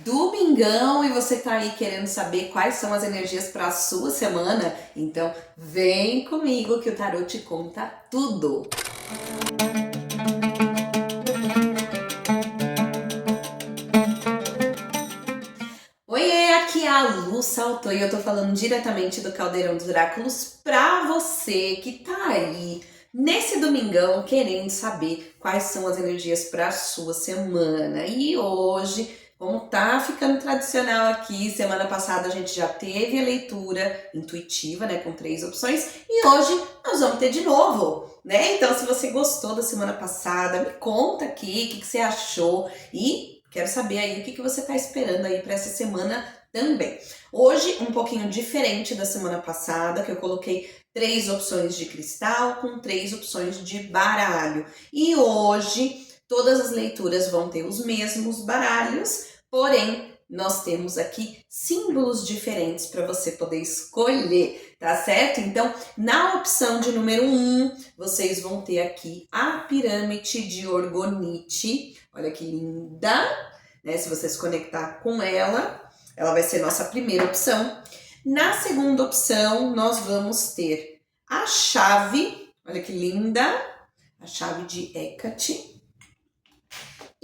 Domingão e você tá aí querendo saber quais são as energias para a sua semana? Então vem comigo que o tarô te conta tudo! Oiê, aqui é a Lu Saltou e eu tô falando diretamente do Caldeirão dos Oráculos pra você que tá aí nesse domingão querendo saber quais são as energias para a sua semana. E hoje, como tá ficando tradicional aqui, semana passada a gente já teve a leitura intuitiva, né, com 3 opções, e hoje nós vamos ter de novo, né? Então, se você gostou da semana passada, me conta aqui o que você achou e quero saber aí o que você está esperando aí para essa semana também. Hoje, um pouquinho diferente da semana passada, que eu coloquei 3 opções de cristal com 3 opções de baralho. E hoje, todas as leituras vão ter os mesmos baralhos, porém, nós temos aqui símbolos diferentes para você poder escolher, tá certo? Então, na opção de número 1, vocês vão ter aqui a pirâmide de Orgonite. Olha que linda, né? Se você se conectar com ela, ela vai ser nossa primeira opção. Na segunda opção, nós vamos ter a chave, olha que linda, a chave de Hecate.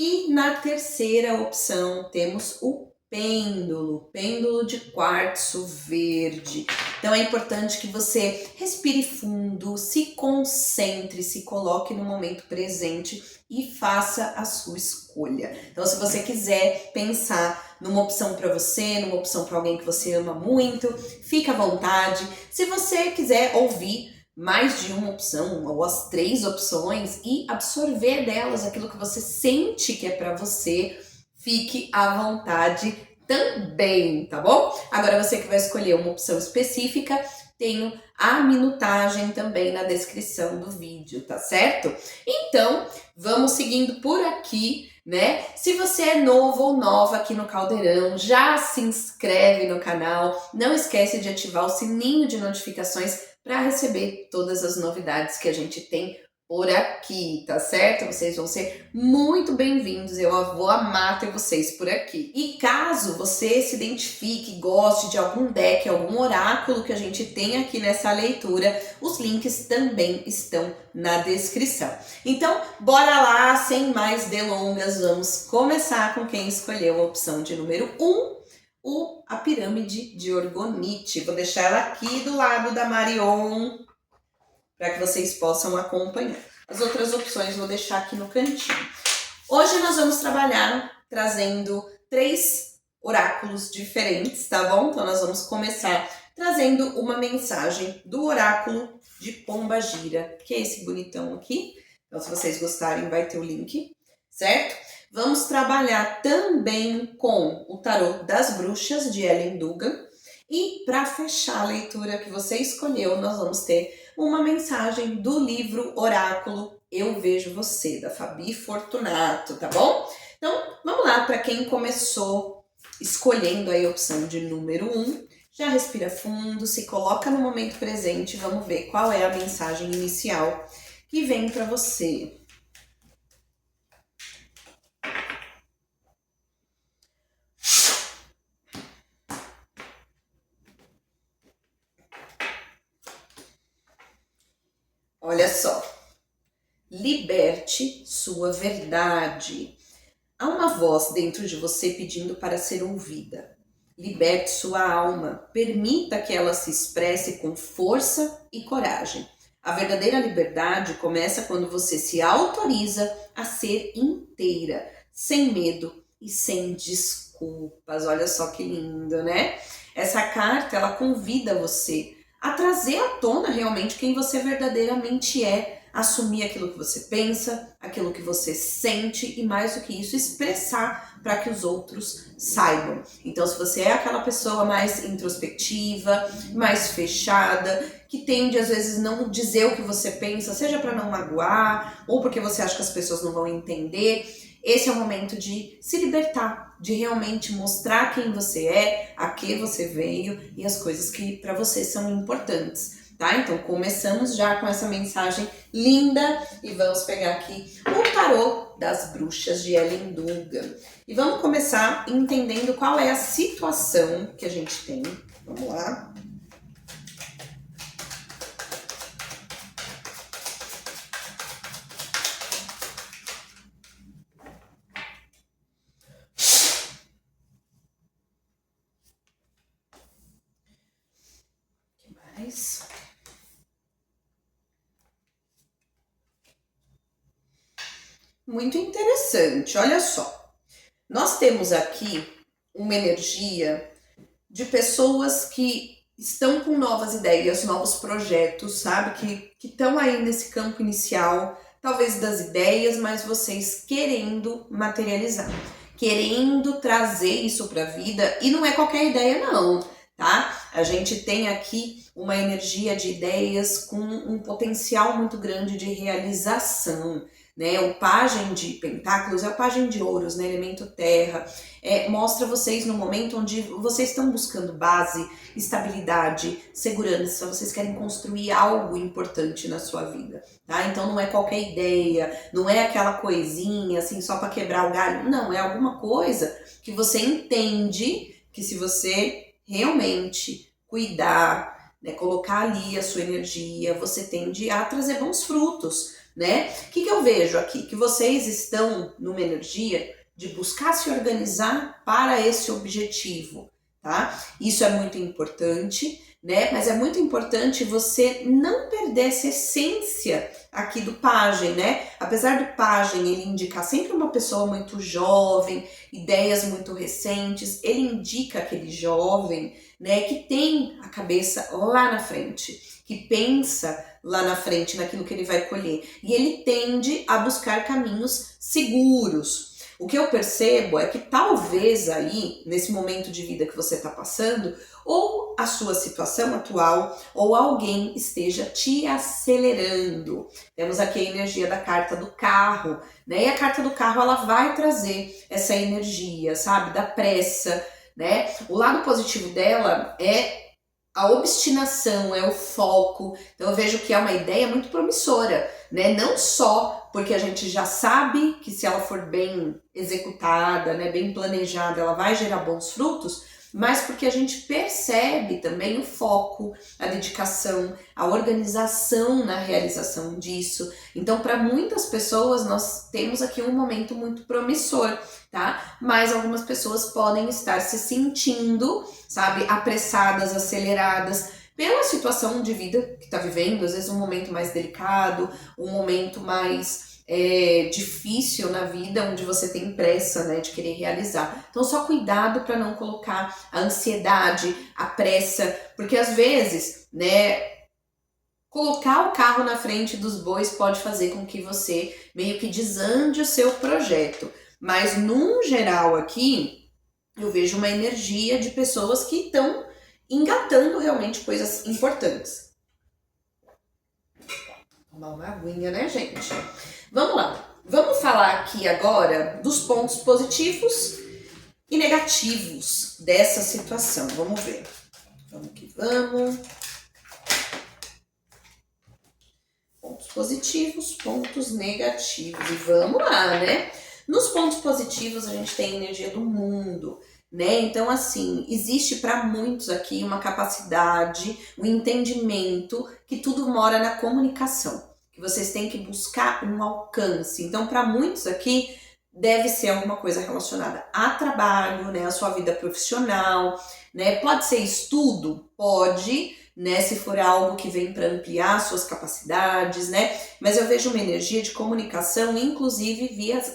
E na terceira opção, temos o pêndulo de quartzo verde. Então é importante que você respire fundo, se concentre, se coloque no momento presente e faça a sua escolha. Então, se você quiser pensar numa opção para você, numa opção para alguém que você ama muito, fica à vontade. Se você quiser ouvir mais de uma opção ou as 3 opções e absorver delas aquilo que você sente que é para você, fique à vontade também, tá bom? Agora você que vai escolher uma opção específica, tenho a minutagem também na descrição do vídeo, tá certo? Então, vamos seguindo por aqui, né? Se você é novo ou nova aqui no Caldeirão, já se inscreve no canal, não esquece de ativar o sininho de notificações para receber todas as novidades que a gente tem por aqui, tá certo? Vocês vão ser muito bem-vindos, eu vou amar ter vocês por aqui. E caso você se identifique, goste de algum deck, algum oráculo que a gente tem aqui nessa leitura, os links também estão na descrição. Então, bora lá, sem mais delongas, vamos começar com quem escolheu a opção de número 1, a pirâmide de Orgonite. Vou deixar ela aqui do lado da Marion, para que vocês possam acompanhar. As outras opções vou deixar aqui no cantinho. Hoje nós vamos trabalhar trazendo 3 oráculos diferentes, tá bom? Então nós vamos começar trazendo uma mensagem do oráculo de Pombagira, que é esse bonitão aqui. Então se vocês gostarem vai ter o link, certo? Vamos trabalhar também com o tarô das bruxas de Ellen Dugan. E para fechar a leitura que você escolheu, nós vamos ter uma mensagem do livro Oráculo Eu Vejo Você, da Fabi Fortunato, tá bom? Então, vamos lá, para quem começou escolhendo aí a opção de número 1, já respira fundo, se coloca no momento presente, vamos ver qual é a mensagem inicial que vem para você. Olha só, liberte sua verdade. Há uma voz dentro de você pedindo para ser ouvida. Liberte sua alma, permita que ela se expresse com força e coragem. A verdadeira liberdade começa quando você se autoriza a ser inteira, sem medo e sem desculpas. Olha só que lindo, né? Essa carta, ela convida você a trazer à tona realmente quem você verdadeiramente é, assumir aquilo que você pensa, aquilo que você sente e mais do que isso, expressar para que os outros saibam. Então, se você é aquela pessoa mais introspectiva, mais fechada, que tende às vezes não dizer o que você pensa, seja para não magoar ou porque você acha que as pessoas não vão entender, esse é o momento de se libertar, de realmente mostrar quem você é, a que você veio e as coisas que para você são importantes, tá? Então começamos já com essa mensagem linda e vamos pegar aqui o Tarô das Bruxas de Ellen Dugan. E vamos começar entendendo qual é a situação que a gente tem. Vamos lá. O que mais? Muito interessante, olha só. Nós temos aqui uma energia de pessoas que estão com novas ideias, novos projetos, sabe? Que estão aí nesse campo inicial, talvez das ideias, mas vocês querendo materializar, querendo trazer isso para a vida, e não é qualquer ideia não, tá? A gente tem aqui uma energia de ideias com um potencial muito grande de realização, né? O pajem de pentáculos é o pajem de ouros, né? Elemento terra, mostra vocês no momento onde vocês estão buscando base, estabilidade, segurança, vocês querem construir algo importante na sua vida, tá? Então não é qualquer ideia, não é aquela coisinha assim só para quebrar o galho, não, é alguma coisa que você entende que se você realmente cuidar, né, colocar ali a sua energia, você tende a trazer bons frutos, né? O que eu vejo aqui? Que vocês estão numa energia de buscar se organizar para esse objetivo, tá? Isso é muito importante, né? Mas é muito importante você não perder essa essência aqui do pajem, né? Apesar do pajem ele indicar sempre uma pessoa muito jovem, ideias muito recentes, ele indica aquele jovem, né, que tem a cabeça lá na frente, que pensa lá na frente naquilo que ele vai colher. E ele tende a buscar caminhos seguros. O que eu percebo é que talvez aí, nesse momento de vida que você está passando, ou a sua situação atual, ou alguém esteja te acelerando. Temos aqui a energia da carta do carro, né? E a carta do carro, ela vai trazer essa energia, sabe? Da pressa, né? O lado positivo dela é a obstinação, é o foco. Então eu vejo que é uma ideia muito promissora, né? Não só porque a gente já sabe que se ela for bem executada, né, bem planejada, ela vai gerar bons frutos, mas porque a gente percebe também o foco, a dedicação, a organização na realização disso. Então, para muitas pessoas, nós temos aqui um momento muito promissor, tá? Mas algumas pessoas podem estar se sentindo, sabe, apressadas, aceleradas, pela situação de vida que está vivendo, às vezes um momento mais delicado, um momento mais difícil na vida, onde você tem pressa, né, de querer realizar. Então só cuidado para não colocar a ansiedade, a pressa, porque às vezes, né, colocar o carro na frente dos bois pode fazer com que você meio que desande o seu projeto. Mas num geral aqui, eu vejo uma energia de pessoas que estão engatando realmente coisas importantes. Tomar uma aguinha, né, gente? Vamos lá. Vamos falar aqui agora dos pontos positivos e negativos dessa situação. Vamos ver. Vamos que vamos. Pontos positivos, pontos negativos. E vamos lá, né? Nos pontos positivos, a gente tem a energia do mundo, né? Então, assim, existe para muitos aqui uma capacidade, um entendimento que tudo mora na comunicação, que vocês têm que buscar um alcance. Então, para muitos aqui, deve ser alguma coisa relacionada a trabalho, né? A sua vida profissional, né? Pode ser estudo? Pode, né? Se for algo que vem para ampliar suas capacidades, né? Mas eu vejo uma energia de comunicação, inclusive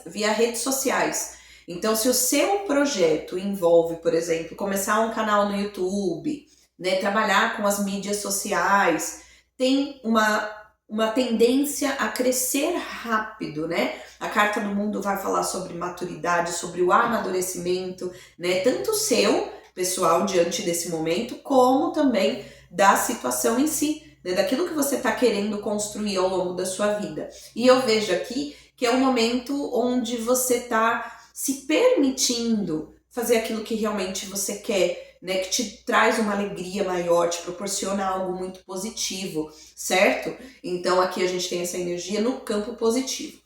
via redes sociais. Então, se o seu projeto envolve, por exemplo, começar um canal no YouTube, né, trabalhar com as mídias sociais, tem uma tendência a crescer rápido, né? A carta do mundo vai falar sobre maturidade, sobre o amadurecimento, né? Tanto seu, pessoal, diante desse momento, como também da situação em si, né? Daquilo que você está querendo construir ao longo da sua vida. E eu vejo aqui que é um momento onde você está se permitindo fazer aquilo que realmente você quer, né, que te traz uma alegria maior, te proporciona algo muito positivo, certo? Então aqui a gente tem essa energia no campo positivo.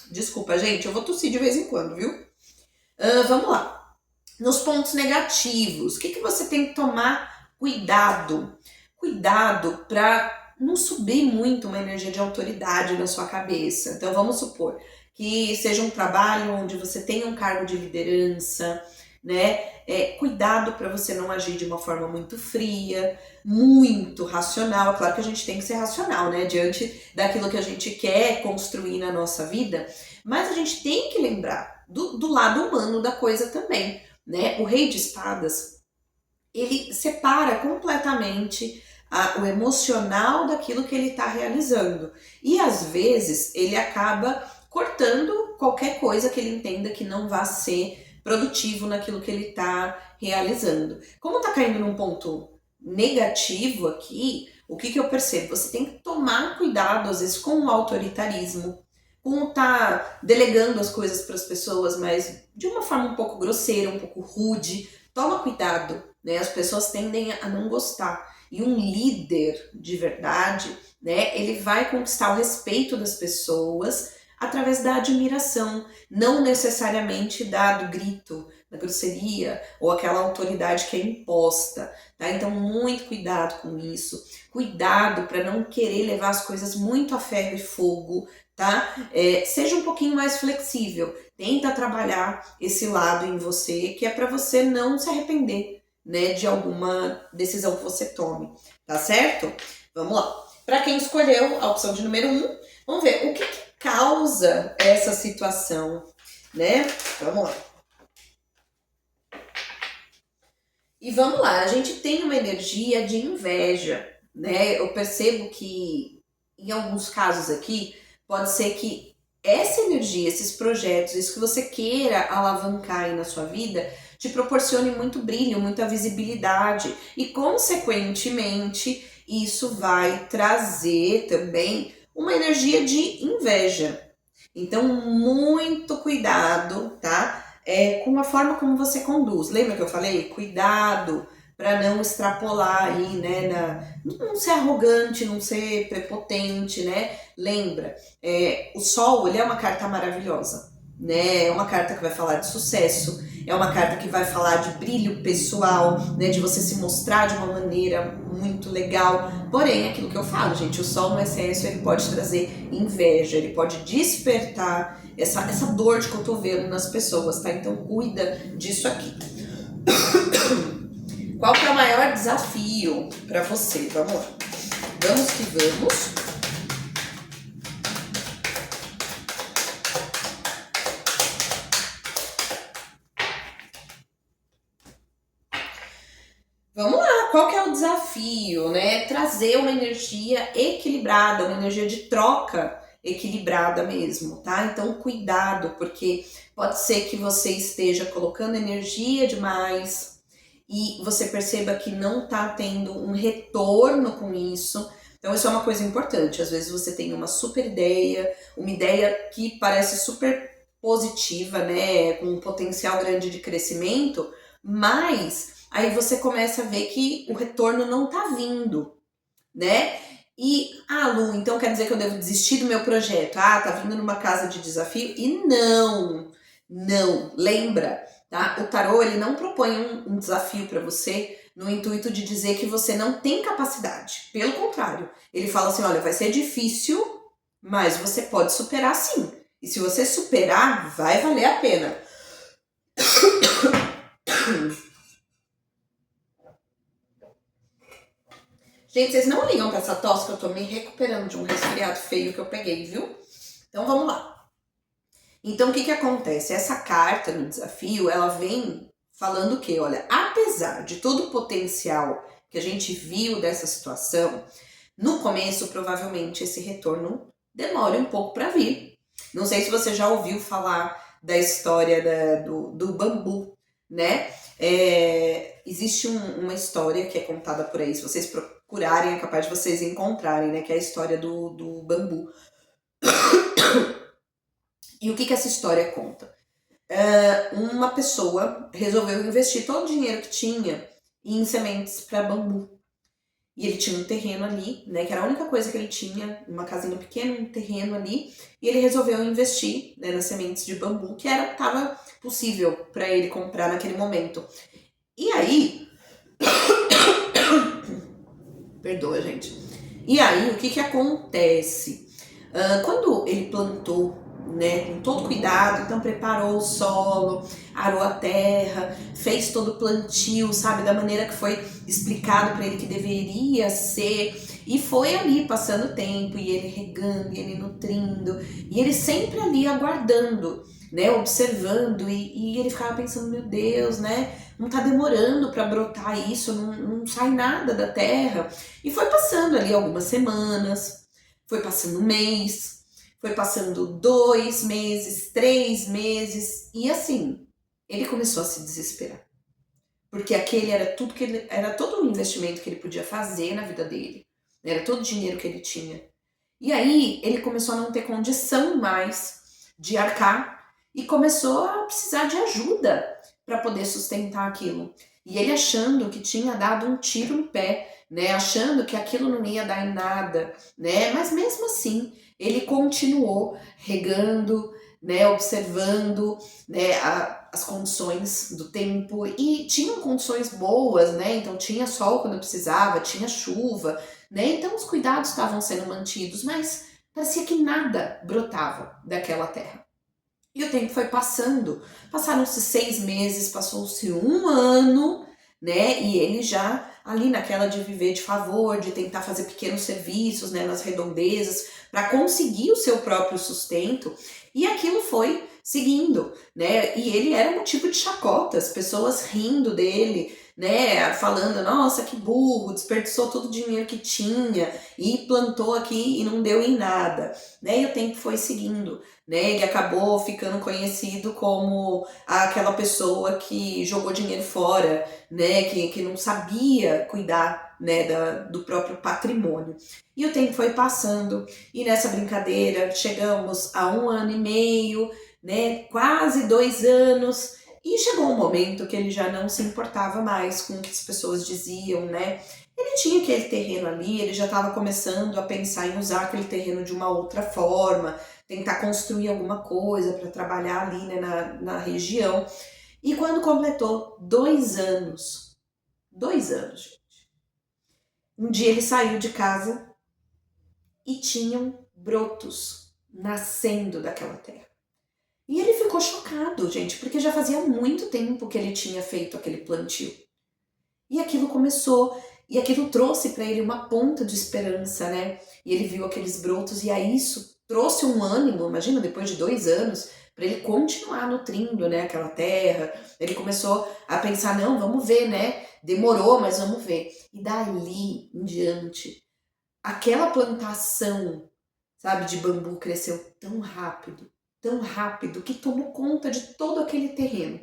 Desculpa, gente, eu vou tossir de vez em quando, viu? Vamos lá. Nos pontos negativos, o que você tem que tomar cuidado? Cuidado para não subir muito uma energia de autoridade na sua cabeça. Então vamos supor que seja um trabalho onde você tenha um cargo de liderança, né? Cuidado para você não agir de uma forma muito fria, muito racional. É claro que a gente tem que ser racional, né? Diante daquilo que a gente quer construir na nossa vida, mas a gente tem que lembrar do lado humano da coisa também, né? O Rei de Espadas, ele separa completamente o emocional daquilo que ele está realizando. E às vezes ele acaba cortando qualquer coisa que ele entenda que não vá ser produtivo naquilo que ele está realizando. Como está caindo num ponto negativo aqui, o que eu percebo? Você tem que tomar cuidado, às vezes, com o autoritarismo, com tá delegando as coisas para as pessoas, mas de uma forma um pouco grosseira, um pouco rude. Toma cuidado, né? As pessoas tendem a não gostar. E um líder de verdade, né? Ele vai conquistar o respeito das pessoas através da admiração, não necessariamente do grito, da grosseria ou aquela autoridade que é imposta, tá? Então, muito cuidado com isso. Cuidado para não querer levar as coisas muito a ferro e fogo, tá? Seja um pouquinho mais flexível. Tenta trabalhar esse lado em você, que é para você não se arrepender, né, de alguma decisão que você tome, tá certo? Vamos lá. Para quem escolheu a opção de número 1, vamos ver o que causa essa situação, né? Vamos lá. E vamos lá, a gente tem uma energia de inveja, né? Eu percebo que em alguns casos aqui pode ser que essa energia, esses projetos, isso que você queira alavancar aí na sua vida, te proporcione muito brilho, muita visibilidade e, consequentemente, isso vai trazer também uma energia de inveja. Então, muito cuidado, tá? Com a forma como você conduz. Lembra que eu falei? Cuidado para não extrapolar aí, né? Não ser arrogante, não ser prepotente, né? Lembra, o Sol, ele é uma carta maravilhosa, né? É uma carta que vai falar de sucesso, é uma carta que vai falar de brilho pessoal, né? De você se mostrar de uma maneira muito legal. Porém, aquilo que eu falo, gente, o Sol no excesso, ele pode trazer inveja, ele pode despertar essa dor de cotovelo nas pessoas, tá? Então cuida disso aqui. Qual que é o maior desafio para você? Vamos lá. Vamos que vamos. Vamos lá, qual que é o desafio, né? Trazer uma energia equilibrada, uma energia de troca equilibrada mesmo, tá? Então cuidado, porque pode ser que você esteja colocando energia demais e você perceba que não tá tendo um retorno com isso. Então isso é uma coisa importante. Às vezes você tem uma super ideia, uma ideia que parece super positiva, né? Com um potencial grande de crescimento, mas aí você começa a ver que o retorno não tá vindo, né? E, Lu, então quer dizer que eu devo desistir do meu projeto? Tá vindo numa casa de desafio? E não, lembra, tá? O tarô, ele não propõe um desafio para você no intuito de dizer que você não tem capacidade. Pelo contrário, ele fala assim, olha, vai ser difícil, mas você pode superar sim. E se você superar, vai valer a pena. Gente, vocês não ligam pra essa tosse que eu tô me recuperando de um resfriado feio que eu peguei, viu? Então vamos lá. Então o que acontece? Essa carta no desafio, ela vem falando que, olha, apesar de todo o potencial que a gente viu dessa situação, no começo provavelmente esse retorno demore um pouco para vir. Não sei se você já ouviu falar da história do bambu, né? Existe uma história que é contada por aí, se vocês procurarem é capaz de vocês encontrarem, né? Que é a história do bambu. E o que essa história conta? Uma pessoa resolveu investir todo o dinheiro que tinha em sementes para bambu. E ele tinha um terreno ali, né, que era a única coisa que ele tinha, uma casinha pequena, um terreno ali, e ele resolveu investir, né, nas sementes de bambu, que estava possível para ele comprar naquele momento. E aí, perdoa, gente. E aí, o que que acontece? Quando ele plantou, né, com todo cuidado, então preparou o solo, arou a terra, fez todo o plantio, sabe, da maneira que foi explicado para ele que deveria ser, e foi ali passando o tempo, e ele regando, e ele nutrindo, e ele sempre ali aguardando, né, observando, e ele ficava pensando, meu Deus, né, não tá demorando para brotar isso, não sai nada da terra. E foi passando ali algumas semanas, foi passando um mês, foi passando 2 meses, 3 meses, e assim, ele começou a se desesperar. Porque aquele era tudo que ele, era todo o investimento que ele podia fazer na vida dele. Era todo o dinheiro que ele tinha. E aí ele começou a não ter condição mais de arcar e começou a precisar de ajuda para poder sustentar aquilo. E ele achando que tinha dado um tiro no pé, né? Achando que aquilo não ia dar em nada, né? Mas mesmo assim, ele continuou regando, né? Observando, né? As condições do tempo, e tinham condições boas, né? Então tinha sol quando precisava, tinha chuva, né? Então os cuidados estavam sendo mantidos, mas parecia que nada brotava daquela terra. E o tempo foi passando, passaram-se 6 meses, passou-se um ano, né? E ele já ali naquela de viver de favor, de tentar fazer pequenos serviços, né, nas redondezas, para conseguir o seu próprio sustento. E aquilo foi seguindo, né? E ele era motivo de chacotas, pessoas rindo dele, né? Falando, nossa, que burro, desperdiçou todo o dinheiro que tinha e plantou aqui e não deu em nada, né? E o tempo foi seguindo, né? Ele acabou ficando conhecido como aquela pessoa que jogou dinheiro fora, né? Que não sabia cuidar, né, do próprio patrimônio. E o tempo foi passando, e nessa brincadeira chegamos a 1 ano e meio, né? Quase 2 anos. E chegou um momento que ele já não se importava mais com o que as pessoas diziam, né? Ele tinha aquele terreno ali, ele já estava começando a pensar em usar aquele terreno de uma outra forma, tentar construir alguma coisa para trabalhar ali, né, na região. E quando completou 2 anos, 2 anos, gente, um dia ele saiu de casa e tinham brotos nascendo daquela terra. E ele ficou chocado, gente, porque já fazia muito tempo que ele tinha feito aquele plantio. E aquilo começou, e aquilo trouxe para ele uma ponta de esperança, né? E ele viu aqueles brotos, e aí isso trouxe um ânimo, imagina, depois de 2 anos, para ele continuar nutrindo, né, aquela terra. Ele começou a pensar, não, vamos ver, né? Demorou, mas vamos ver. E dali em diante, aquela plantação, sabe, de bambu cresceu tão rápido, que tomou conta de todo aquele terreno.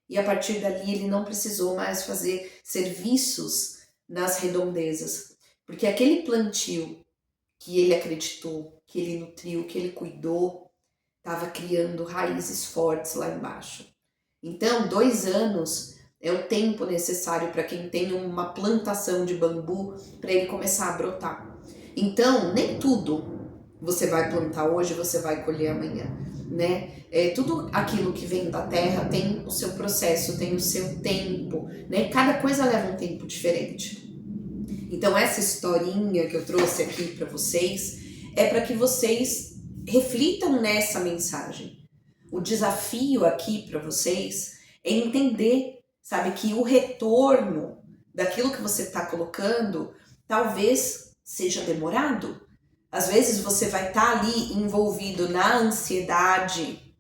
E a partir dali ele não precisou mais fazer serviços nas redondezas, porque aquele plantio que ele acreditou, que ele nutriu, que ele cuidou, estava criando raízes fortes lá embaixo. Então, 2 anos é o tempo necessário para quem tem uma plantação de bambu para ele começar a brotar. Então, nem tudo você vai plantar hoje, você vai colher amanhã, né? Tudo aquilo que vem da terra tem o seu processo, tem o seu tempo, né? Cada coisa leva um tempo diferente. Então essa historinha que eu trouxe aqui para vocês é para que vocês reflitam nessa mensagem. O desafio aqui para vocês é entender, sabe, que o retorno daquilo que você está colocando talvez seja demorado. Às vezes você vai estar ali envolvido na ansiedade,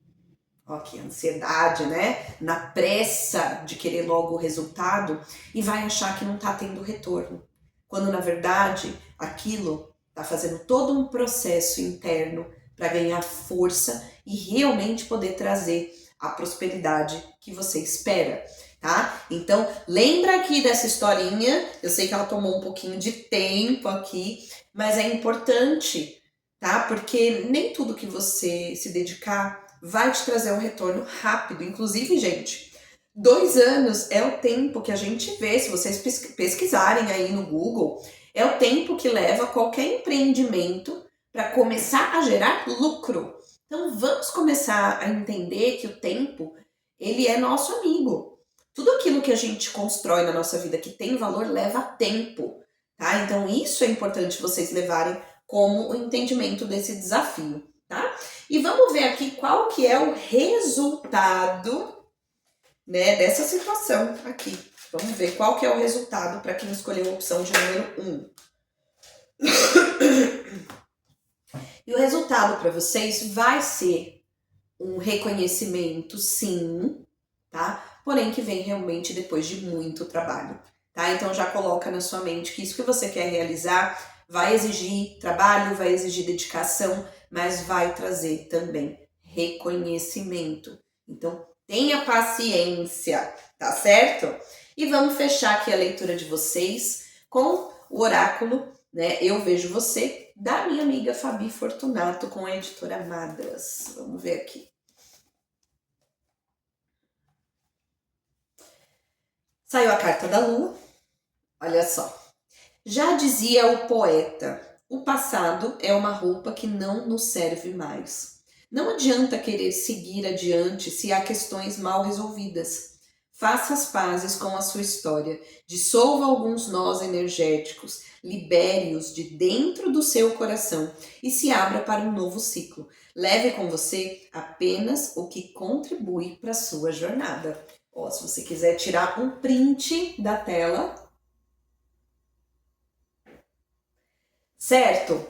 ó que ansiedade, né? Na pressa de querer logo o resultado e vai achar que não está tendo retorno. Quando na verdade aquilo está fazendo todo um processo interno para ganhar força e realmente poder trazer a prosperidade que você espera, tá? Então lembra aqui dessa historinha, eu sei que ela tomou um pouquinho de tempo aqui, mas é importante, tá? Porque nem tudo que você se dedicar vai te trazer um retorno rápido. Inclusive, gente, 2 anos é o tempo que a gente vê, se vocês pesquisarem aí no Google, É o tempo que leva qualquer empreendimento para começar a gerar lucro. Então vamos começar a entender que o tempo, ele é nosso amigo. Tudo aquilo que a gente constrói na nossa vida que tem valor leva tempo, tá? Então isso é importante vocês levarem como o entendimento desse desafio, tá? E vamos ver aqui qual que é o resultado, né, dessa situação aqui. Vamos ver qual que é o resultado para quem escolheu a opção de número 1. E o resultado para vocês vai ser um reconhecimento, sim, tá? Porém que vem realmente depois de muito trabalho, tá? Então já coloca na sua mente que isso que você quer realizar vai exigir trabalho, vai exigir dedicação, mas vai trazer também reconhecimento. Então tenha paciência, tá certo? E vamos fechar aqui a leitura de vocês com o oráculo, né? Eu vejo você, da minha amiga Fabi Fortunato, com a editora Madras. Vamos ver aqui. Saiu a carta da Lua. Olha só. Já dizia o poeta, o passado é uma roupa que não nos serve mais. Não adianta querer seguir adiante se há questões mal resolvidas. Faça as pazes com a sua história, dissolva alguns nós energéticos, libere-os de dentro do seu coração e se abra para um novo ciclo. Leve com você apenas o que contribui para a sua jornada. Ó, se você quiser tirar um print da tela, certo?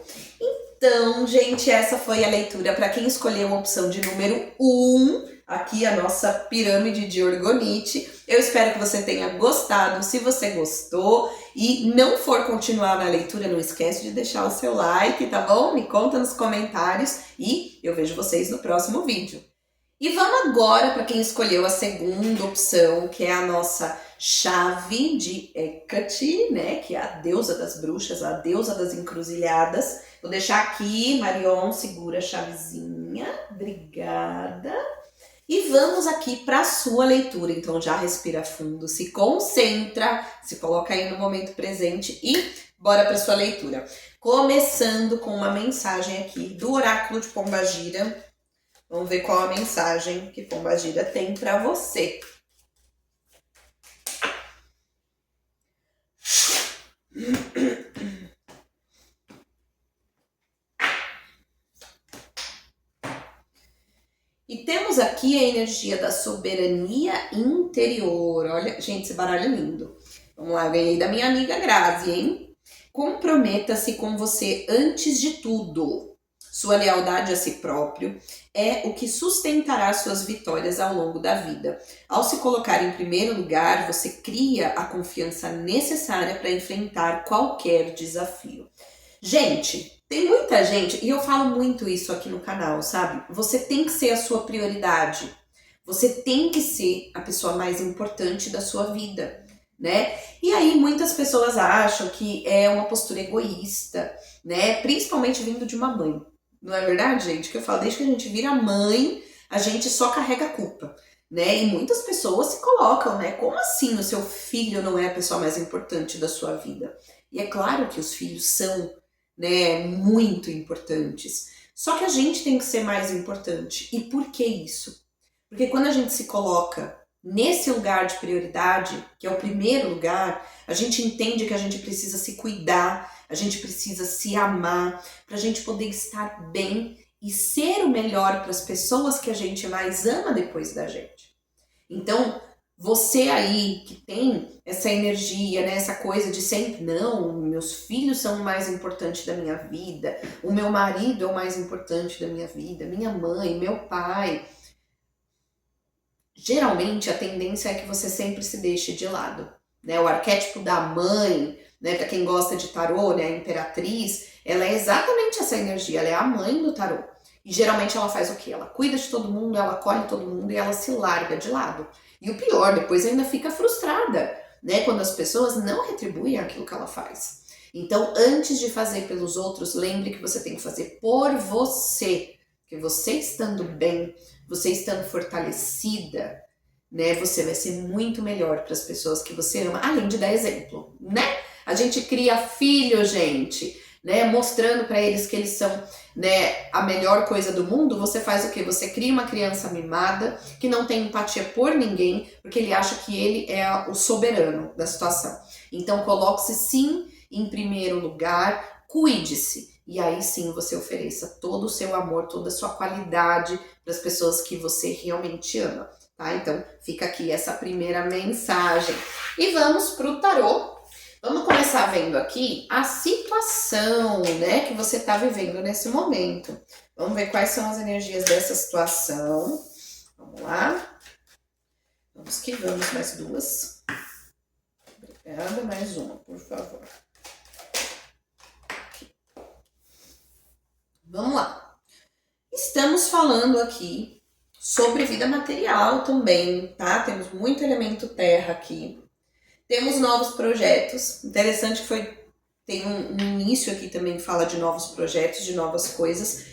Então, gente, essa foi a leitura para quem escolheu a opção de número 1, aqui a nossa pirâmide de orgonite. Eu espero que você tenha gostado. Se você gostou e não for continuar na leitura, não esquece de deixar o seu like, tá bom? Me conta nos comentários e eu vejo vocês no próximo vídeo. E vamos agora para quem escolheu a segunda opção, que é a nossa chave de Hecate, né? Que é a deusa das bruxas, a deusa das encruzilhadas. Vou deixar aqui, Marion, segura a chavezinha. Obrigada. E vamos aqui para a sua leitura. Então já respira fundo, se concentra, se coloca aí no momento presente e bora para sua leitura. Começando com uma mensagem aqui do oráculo de Pombagira. Vamos ver qual a mensagem que Pombagira tem para você. E temos aqui a energia da soberania interior. Olha, gente, esse baralho é lindo. Vamos lá, eu ganhei da minha amiga Grazi, hein? Comprometa-se com você antes de tudo. Sua lealdade a si próprio é o que sustentará suas vitórias ao longo da vida. Ao se colocar em primeiro lugar, você cria a confiança necessária para enfrentar qualquer desafio. Gente, tem muita gente, e eu falo muito isso aqui no canal, sabe? Você tem que ser a sua prioridade. Você tem que ser a pessoa mais importante da sua vida, né? E aí muitas pessoas acham que é uma postura egoísta, né? Principalmente vindo de uma mãe. Não é verdade, gente? Que eu falo, desde que a gente vira mãe, a gente só carrega a culpa, né? E muitas pessoas se colocam, né? Como assim o seu filho não é a pessoa mais importante da sua vida? E é claro que os filhos são, né, muito importantes. Só que a gente tem que ser mais importante. E por que isso? Porque quando a gente se coloca nesse lugar de prioridade, que é o primeiro lugar, a gente entende que a gente precisa se cuidar, a gente precisa se amar, para a gente poder estar bem e ser o melhor para as pessoas que a gente mais ama depois da gente. Então, você aí que tem essa energia, né, essa coisa de sempre, não, meus filhos são o mais importante da minha vida, o meu marido é o mais importante da minha vida, minha mãe, meu pai. Geralmente a tendência é que você sempre se deixe de lado, né? O arquétipo da mãe, né, para quem gosta de tarô, né, a imperatriz, ela é exatamente essa energia, ela é a mãe do tarô. E geralmente ela faz o quê? Ela cuida de todo mundo, ela acolhe todo mundo e ela se larga de lado. E o pior, depois ainda fica frustrada, né, quando as pessoas não retribuem aquilo que ela faz. Então, antes de fazer pelos outros, lembre que você tem que fazer por você. Porque você estando bem, você estando fortalecida, né, você vai ser muito melhor para as pessoas que você ama, além de dar exemplo, né? A gente cria filho, gente, né? Mostrando para eles que eles são, né, a melhor coisa do mundo. Você faz o quê? Você cria uma criança mimada que não tem empatia por ninguém, porque ele acha que ele é o soberano da situação. Então coloque-se sim em primeiro lugar, cuide-se. E aí sim você ofereça todo o seu amor, toda a sua qualidade para as pessoas que você realmente ama, tá? Então fica aqui essa primeira mensagem. E vamos pro tarô. Vamos começar vendo aqui a situação, né, que você está vivendo nesse momento. Vamos ver quais são as energias dessa situação. Vamos lá. Vamos que vamos, mais duas. Obrigada, mais uma, por favor. Vamos lá. Estamos falando aqui sobre vida material também, tá? Temos muito elemento terra aqui. Temos novos projetos. Interessante que tem um início aqui também que fala de novos projetos, de novas coisas.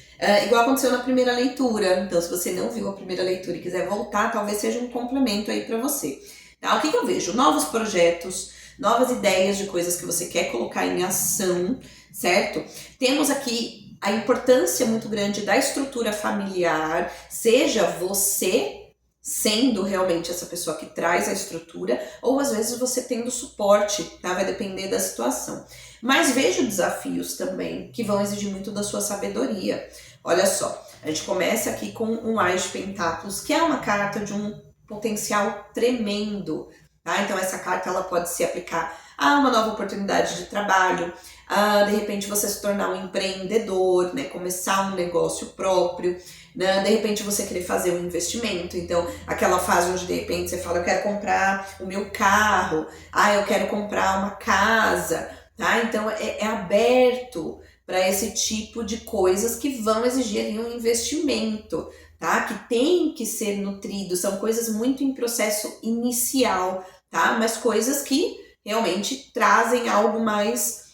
Igual aconteceu na primeira leitura. Então, se você não viu a primeira leitura e quiser voltar, talvez seja um complemento aí para você. Tá? O que eu vejo? Novos projetos, novas ideias de coisas que você quer colocar em ação, certo? Temos aqui a importância muito grande da estrutura familiar, seja você sendo realmente essa pessoa que traz a estrutura, ou às vezes você tendo suporte, tá? Vai depender da situação. Mas vejo desafios também, que vão exigir muito da sua sabedoria. Olha só, a gente começa aqui com um Ás de Pentáculos, que é uma carta de um potencial tremendo, tá? Então essa carta ela pode se aplicar a uma nova oportunidade de trabalho, a de repente você se tornar um empreendedor, né? Começar um negócio próprio, né? De repente você querer fazer um investimento, então aquela fase onde de repente você fala, eu quero comprar o meu carro, eu quero comprar uma casa, tá? Então é aberto para esse tipo de coisas que vão exigir ali um investimento, tá? Que tem que ser nutrido, são coisas muito em processo inicial, tá? Mas coisas que realmente trazem algo mais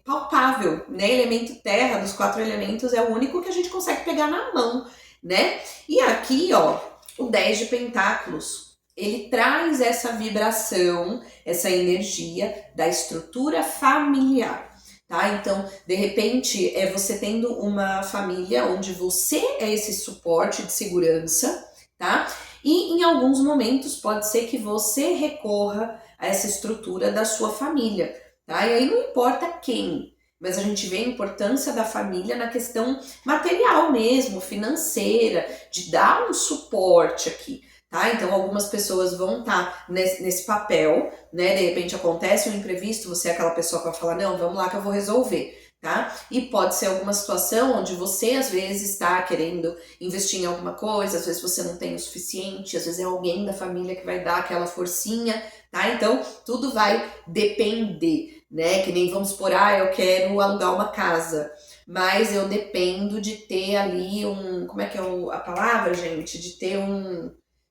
palpável, né? Elemento terra dos 4 elementos é o único que a gente consegue pegar na mão, né? E aqui, ó, o 10 de Pentáculos, ele traz essa vibração, essa energia da estrutura familiar, tá? Então, de repente, é você tendo uma família onde você é esse suporte de segurança, tá? E em alguns momentos pode ser que você recorra a essa estrutura da sua família, tá? E aí não importa quem, mas a gente vê a importância da família na questão material mesmo, financeira, de dar um suporte aqui, tá? Então algumas pessoas vão estar nesse papel, né? De repente acontece um imprevisto, você é aquela pessoa que vai falar, não, vamos lá que eu vou resolver, tá? E pode ser alguma situação onde você às vezes está querendo investir em alguma coisa, às vezes você não tem o suficiente, às vezes é alguém da família que vai dar aquela forcinha, tá? Então tudo vai depender, né? Que nem vamos supor, eu quero alugar uma casa, mas eu dependo de ter ali como é que é a palavra, gente? De ter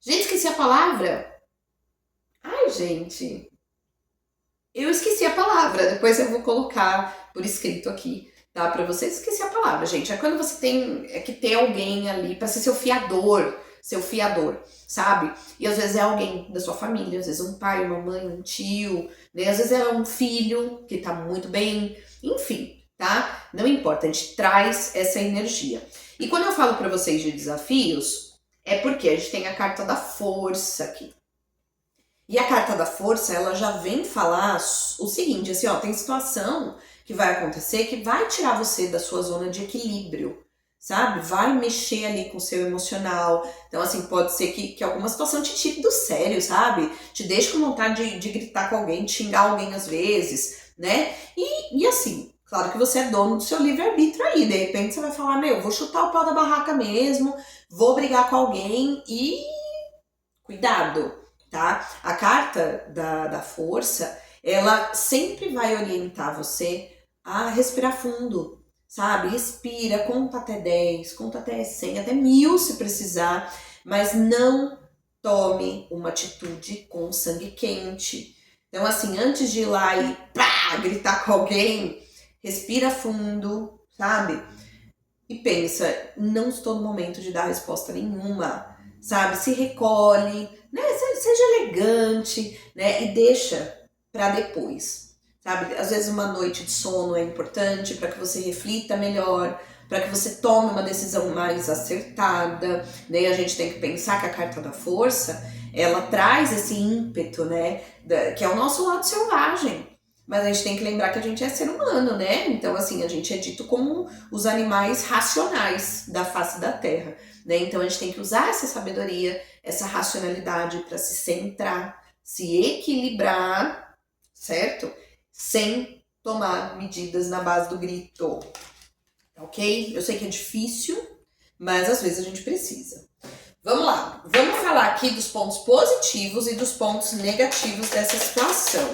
Gente, esqueci a palavra. Ai, gente. Eu esqueci a palavra, depois eu vou colocar por escrito aqui, tá? Pra vocês. Esqueci a palavra, gente. É quando você tem que ter alguém ali pra ser seu fiador, sabe? E às vezes é alguém da sua família, às vezes um pai, uma mãe, um tio, né? Às vezes é um filho que tá muito bem, enfim, tá? Não importa, a gente traz essa energia. E quando eu falo pra vocês de desafios, é porque a gente tem a carta da força aqui. E a carta da força, ela já vem falar o seguinte, assim, ó, tem situação que vai acontecer que vai tirar você da sua zona de equilíbrio, sabe? Vai mexer ali com o seu emocional. Então, assim, pode ser que alguma situação te tire do sério, sabe? Te deixe com vontade de gritar com alguém, de xingar alguém às vezes, né? E assim, claro que você é dono do seu livre-arbítrio aí. De repente você vai falar, vou chutar o pau da barraca mesmo, vou brigar com alguém e cuidado, tá? A carta da força, ela sempre vai orientar você a respirar fundo, sabe? Respira, conta até 10, conta até 100, até 1000 se precisar, mas não tome uma atitude com sangue quente. Então, assim, antes de ir lá e gritar com alguém, respira fundo, sabe? E pensa, não estou no momento de dar resposta nenhuma, sabe? Se recolhe, né? Seja elegante, né? E deixa para depois, sabe? Às vezes uma noite de sono é importante para que você reflita melhor, para que você tome uma decisão mais acertada, né? A gente tem que pensar que a carta da força, ela traz esse ímpeto, né? Que é o nosso lado selvagem. Mas a gente tem que lembrar que a gente é ser humano, né? Então, assim, a gente é dito como os animais racionais da face da Terra, né? Então, a gente tem que usar essa sabedoria, essa racionalidade para se centrar, se equilibrar, certo? Sem tomar medidas na base do grito, ok? Eu sei que é difícil, mas às vezes a gente precisa. Vamos lá, vamos falar aqui dos pontos positivos e dos pontos negativos dessa situação.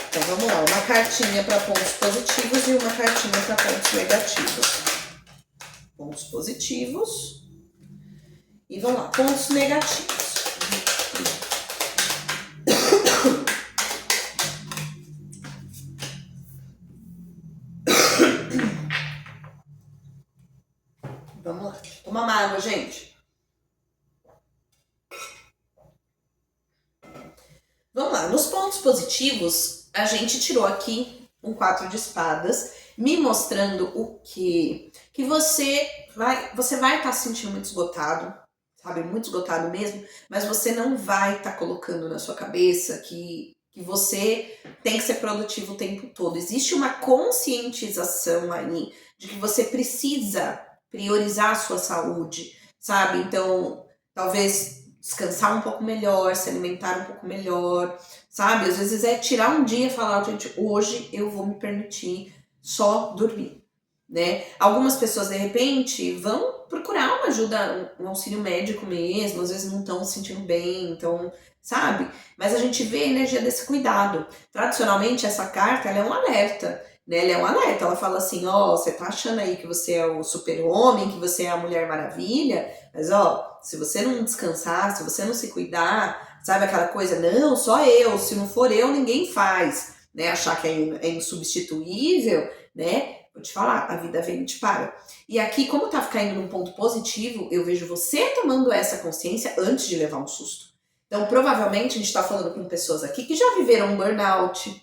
Então vamos lá, uma cartinha para pontos positivos e uma cartinha para pontos negativos. Pontos positivos e vamos lá, pontos negativos. Vamos lá, toma uma água, gente. Vamos lá, nos pontos positivos, a gente tirou aqui um 4 de espadas, me mostrando o quê? Que você vai estar se sentindo muito esgotado, sabe? Muito esgotado mesmo, mas você não vai estar colocando na sua cabeça que você tem que ser produtivo o tempo todo. Existe uma conscientização aí de que você precisa priorizar a sua saúde, sabe? Então, talvez descansar um pouco melhor, se alimentar um pouco melhor, sabe? Às vezes é tirar um dia e falar, gente, hoje eu vou me permitir só dormir, né? Algumas pessoas, de repente, vão procurar uma ajuda, um auxílio médico mesmo, às vezes não estão se sentindo bem, então, sabe? Mas a gente vê a energia desse cuidado. Tradicionalmente, essa carta, ela é um alerta, né? Ela é um alerta, ela fala assim, ó, você tá achando aí que você é o super-homem, que você é a Mulher Maravilha, mas ó, se você não descansar, se você não se cuidar, sabe aquela coisa, não, só eu, se não for eu, ninguém faz, né? Achar que é insubstituível, né? Vou te falar, a vida vem e te para. E aqui, como tá caindo num ponto positivo, eu vejo você tomando essa consciência antes de levar um susto. Então, provavelmente, a gente tá falando com pessoas aqui que já viveram um burnout,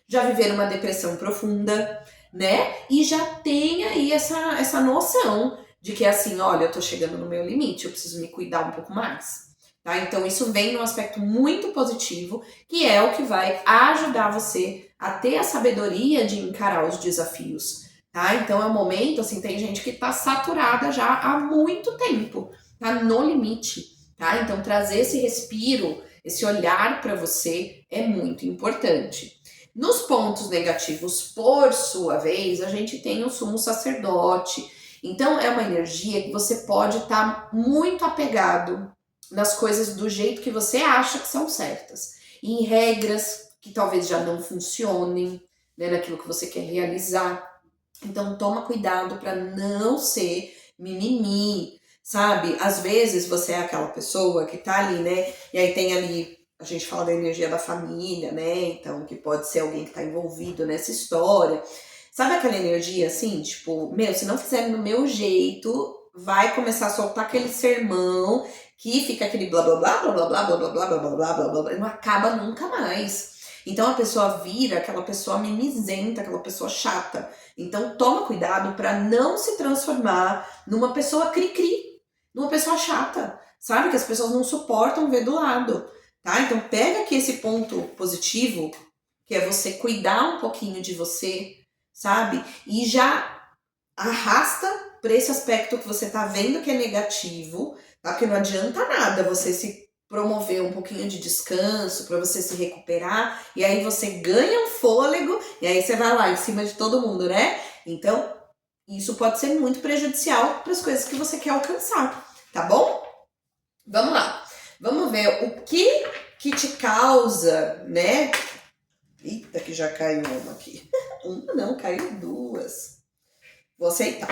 já viveram uma depressão profunda, né? E já tem aí essa noção de que assim, olha, eu tô chegando no meu limite, eu preciso me cuidar um pouco mais. Tá? Então isso vem num aspecto muito positivo, que é o que vai ajudar você a ter a sabedoria de encarar os desafios. Tá? Então é um momento, assim, tem gente que tá saturada já há muito tempo, tá no limite. Tá? Então trazer esse respiro, esse olhar para você é muito importante. Nos pontos negativos, por sua vez, a gente tem o sumo sacerdote. Então, é uma energia que você pode estar muito apegado nas coisas do jeito que você acha que são certas. E em regras que talvez já não funcionem, né, naquilo que você quer realizar. Então, toma cuidado para não ser mimimi, sabe? Às vezes você é aquela pessoa que tá ali, né? E aí tem ali a gente fala da energia da família, né? Então, que pode ser alguém que tá envolvido nessa história. Sabe aquela energia assim, tipo, meu, se não fizerem do meu jeito, vai começar a soltar aquele sermão que fica aquele blá blá blá blá blá blá blá blá blá blá blá blá blá blá, e não acaba nunca mais. Então a pessoa vira aquela pessoa mimizenta, aquela pessoa chata. Então toma cuidado para não se transformar numa pessoa cri-cri, numa pessoa chata, sabe? Que as pessoas não suportam ver do lado. Tá? Então pega aqui esse ponto positivo, que é você cuidar um pouquinho de você, sabe? E já arrasta para esse aspecto que você tá vendo que é negativo, tá? Porque não adianta nada você se promover um pouquinho de descanso para você se recuperar, e aí você ganha um fôlego, e aí você vai lá em cima de todo mundo, né? Então, isso pode ser muito prejudicial para as coisas que você quer alcançar, tá bom? Vamos lá. Vamos ver o que te causa, né? Eita, que já caiu uma aqui. Uma não, caiu duas. Vou aceitar.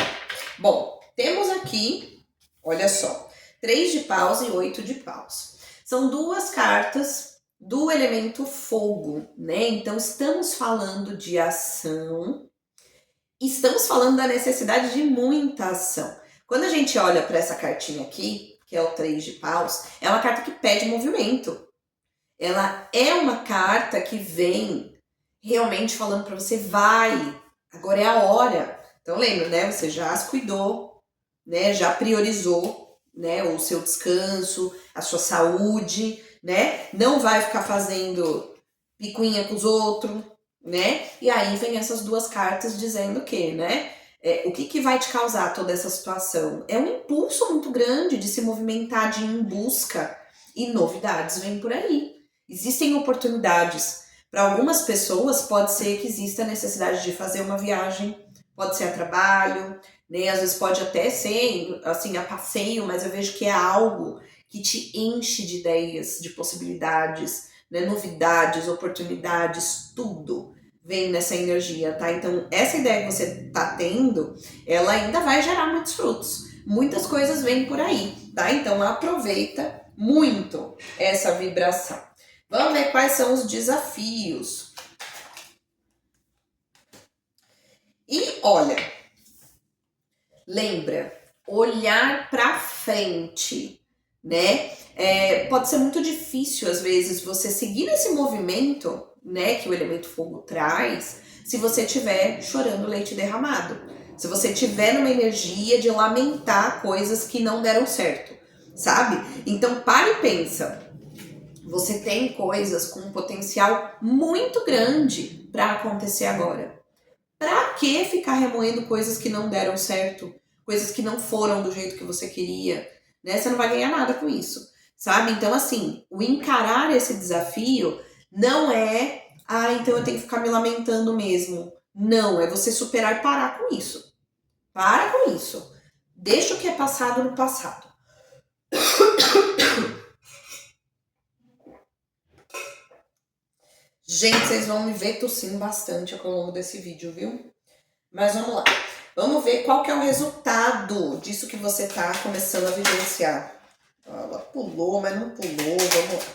Bom, temos aqui, olha só, 3 de paus e 8 de paus. São duas cartas do elemento fogo, né? Então, estamos falando de ação, estamos falando da necessidade de muita ação. Quando a gente olha para essa cartinha aqui, que é o 3 de paus, é uma carta que pede movimento. Ela é uma carta que vem realmente falando para você, vai, agora é a hora. Então lembra, né? Você já se cuidou, né? Já priorizou, né? O seu descanso, a sua saúde, né? Não vai ficar fazendo picuinha com os outros, né? E aí vem essas duas cartas dizendo o quê, né? O que vai te causar toda essa situação? É um impulso muito grande de se movimentar, de ir em busca, e novidades vêm por aí. Existem oportunidades. Para algumas pessoas pode ser que exista a necessidade de fazer uma viagem, pode ser a trabalho, né? Às vezes pode até ser assim a passeio, mas eu vejo que é algo que te enche de ideias, de possibilidades, né? Novidades, oportunidades, tudo vem nessa energia, tá? Então, essa ideia que você tá tendo, ela ainda vai gerar muitos frutos. Muitas coisas vêm por aí, tá? Então, aproveita muito essa vibração. Vamos ver quais são os desafios. E olha, lembra, olhar para frente, né? Pode ser muito difícil, às vezes, você seguir esse movimento, né, que o elemento fogo traz, se você estiver chorando leite derramado. Se você estiver numa energia de lamentar coisas que não deram certo, sabe? Então, para e pensa. Você tem coisas com um potencial muito grande para acontecer agora. Pra que ficar remoendo coisas que não deram certo? Coisas que não foram do jeito que você queria, né? Você não vai ganhar nada com isso, sabe? Então, assim, o encarar esse desafio não é, então eu tenho que ficar me lamentando mesmo. Não, é você superar e parar com isso. Para com isso. Deixa o que é passado no passado. Gente, vocês vão me ver tossindo bastante ao longo desse vídeo, viu? Mas vamos lá. Vamos ver qual que é o resultado disso que você tá começando a vivenciar. Ela pulou, mas não pulou. Vamos lá.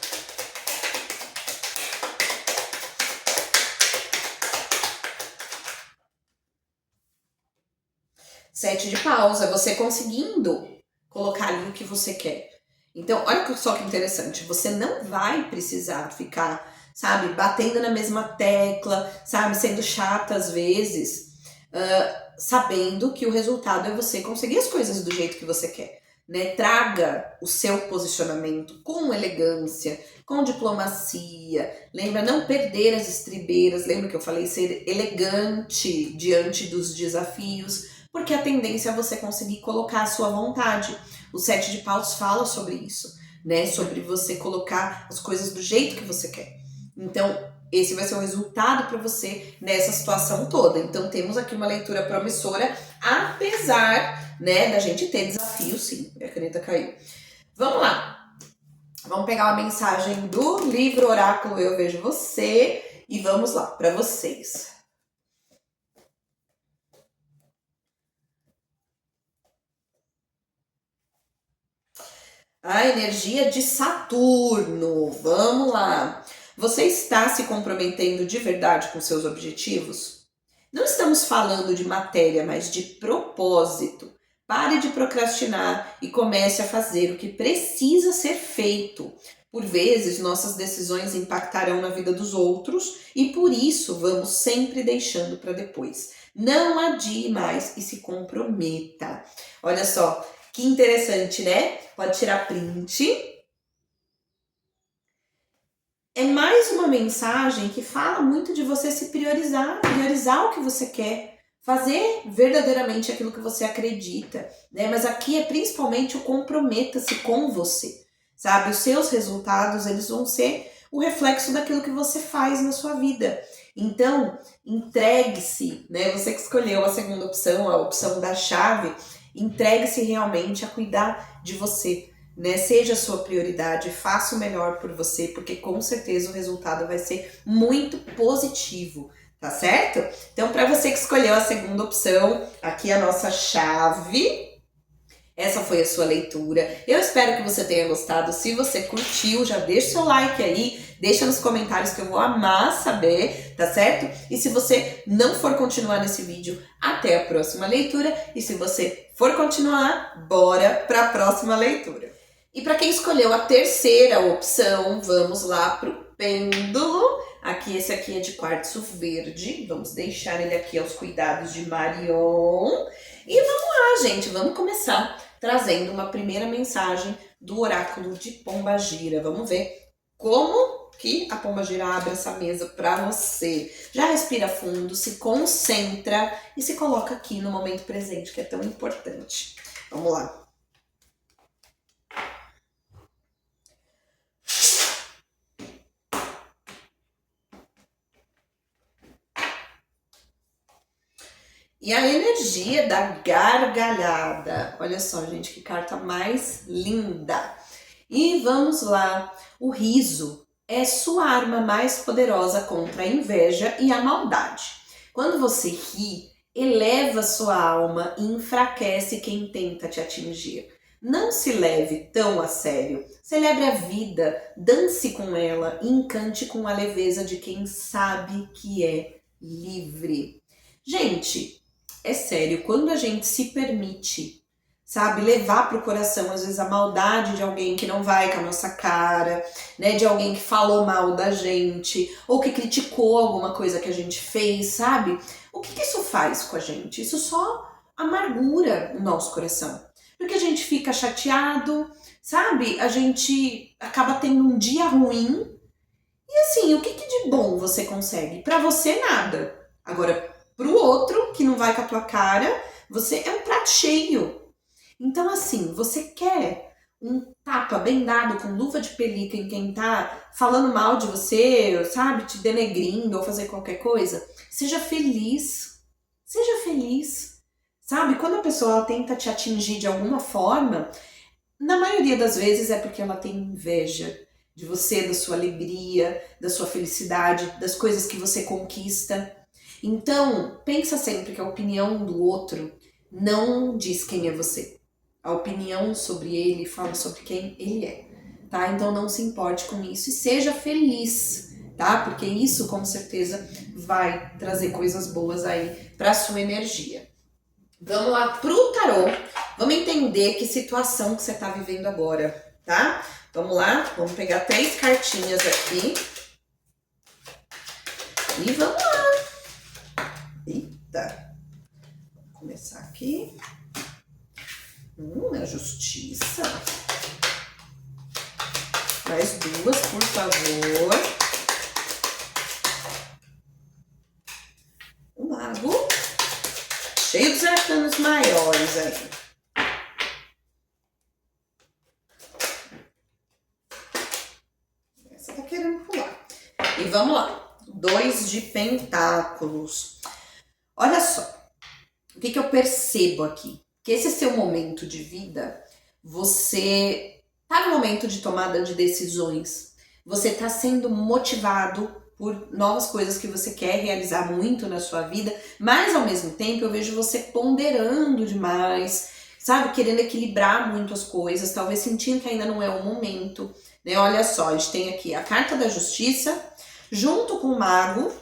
Sete de paus, é você conseguindo colocar ali o que você quer. Então, olha só que interessante. Você não vai precisar ficar, sabe, batendo na mesma tecla, sabe, sendo chata às vezes, sabendo que o resultado é você conseguir as coisas do jeito que você quer, né? Traga o seu posicionamento com elegância, com diplomacia. Lembra, não perder as estribeiras. Lembra que eu falei ser elegante diante dos desafios, porque a tendência é você conseguir colocar a sua vontade. O sete de paus fala sobre isso, né? Sobre você colocar as coisas do jeito que você quer. Então, esse vai ser o resultado para você nessa situação toda. Então, temos aqui uma leitura promissora, apesar, né, da gente ter desafios, sim. A caneta caiu. Vamos lá. Vamos pegar uma mensagem do livro Oráculo Eu Vejo Você e vamos lá para vocês. A energia de Saturno. Vamos lá. Você está se comprometendo de verdade com seus objetivos? Não estamos falando de matéria, mas de propósito. Pare de procrastinar e comece a fazer o que precisa ser feito. Por vezes, nossas decisões impactarão na vida dos outros e por isso vamos sempre deixando para depois. Não adie mais e se comprometa. Olha só, que interessante, né? Pode tirar print. É mais uma mensagem que fala muito de você se priorizar o que você quer, fazer verdadeiramente aquilo que você acredita, né? Mas aqui é principalmente o comprometa-se com você, sabe? Os seus resultados, eles vão ser o reflexo daquilo que você faz na sua vida. Então, entregue-se, né? Você que escolheu a segunda opção, a opção da chave, entregue-se realmente a cuidar de você, né? Seja a sua prioridade, faça o melhor por você, porque com certeza o resultado vai ser muito positivo, tá certo? Então, para você que escolheu a segunda opção, aqui a nossa chave. Essa foi a sua leitura. Eu espero que você tenha gostado. Se você curtiu, já deixa o seu like aí, deixa nos comentários que eu vou amar saber, tá certo? E se você não for continuar nesse vídeo, até a próxima leitura. E se você for continuar, bora para a próxima leitura. E para quem escolheu a terceira opção, vamos lá pro pêndulo. Aqui, esse aqui é de quartzo verde. Vamos deixar ele aqui aos cuidados de Marion. E vamos lá, gente. Vamos começar trazendo uma primeira mensagem do oráculo de Pombagira. Vamos ver como que a Pombagira abre essa mesa para você. Já respira fundo, se concentra e se coloca aqui no momento presente, que é tão importante. Vamos lá. E a energia da gargalhada. Olha só, gente, que carta mais linda. E vamos lá. O riso é sua arma mais poderosa contra a inveja e a maldade. Quando você ri, eleva sua alma e enfraquece quem tenta te atingir. Não se leve tão a sério. Celebre a vida, dance com ela e encante com a leveza de quem sabe que é livre. Gente, é sério, quando a gente se permite, sabe, levar pro coração, às vezes, a maldade de alguém que não vai com a nossa cara, né, de alguém que falou mal da gente, ou que criticou alguma coisa que a gente fez, sabe? O que isso faz com a gente? Isso só amargura o nosso coração. Porque a gente fica chateado, sabe? A gente acaba tendo um dia ruim. E assim, o que de bom você consegue? Pra você, nada. Agora, pro outro, que não vai com a tua cara, você é um prato cheio. Então, assim, você quer um tapa bem dado com luva de pelica em quem tá falando mal de você, sabe, te denegrindo ou fazer qualquer coisa? Seja feliz. Seja feliz. Sabe, quando a pessoa ela tenta te atingir de alguma forma, na maioria das vezes é porque ela tem inveja de você, da sua alegria, da sua felicidade, das coisas que você conquista. Então, pensa sempre que a opinião do outro não diz quem é você. A opinião sobre ele fala sobre quem ele é, tá? Então não se importe com isso e seja feliz, tá? Porque isso com certeza vai trazer coisas boas aí pra sua energia. Vamos lá pro tarô. Vamos entender que situação que você tá vivendo agora, tá? Vamos lá, vamos pegar 3 cartinhas aqui. E vamos lá. Eita. Vou começar aqui. A justiça. Mais 2, por favor. O mago. Cheio dos arcanos maiores aí. Essa tá querendo pular. E vamos lá. 2 de pentáculos. Olha só. O que eu percebo aqui? Que esse seu momento de vida, você tá no momento de tomada de decisões. Você tá sendo motivado por novas coisas que você quer realizar muito na sua vida, mas ao mesmo tempo eu vejo você ponderando demais, sabe? Querendo equilibrar muito as coisas, talvez sentindo que ainda não é o momento, né? Olha só, a gente tem aqui a carta da justiça, junto com o mago,